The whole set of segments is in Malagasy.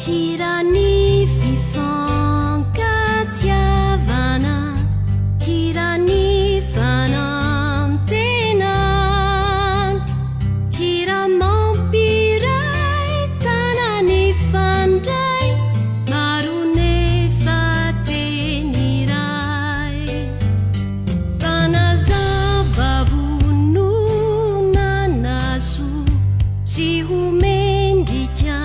Hirany fifankatiavana, hirany fanantena, hira mampiray tanany fandray, maro nefa teny iray. Mpanazava vonona soa sy homendrika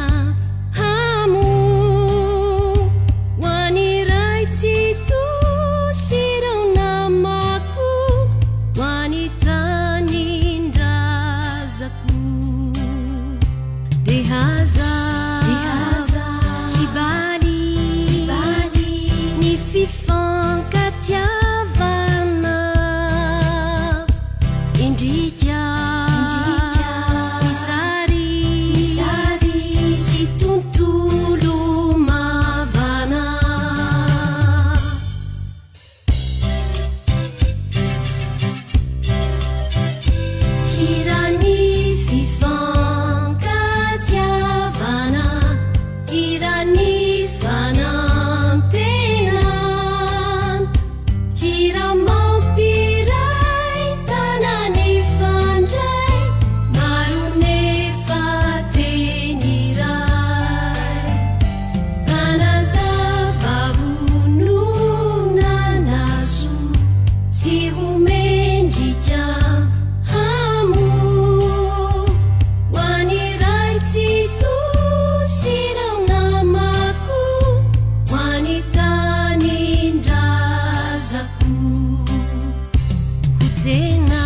Hibali ny fifankatiavana, indrika misary sy tontolo mavana. Hirany fifankatiavana, hirany fanantena, hira mampiray tanany fandray, maro nefa teny iray. Mpanazava vonona soa sy homendrika hamo, ho an'iray tsy tosirao namako, ho any tanindrazako. Hojena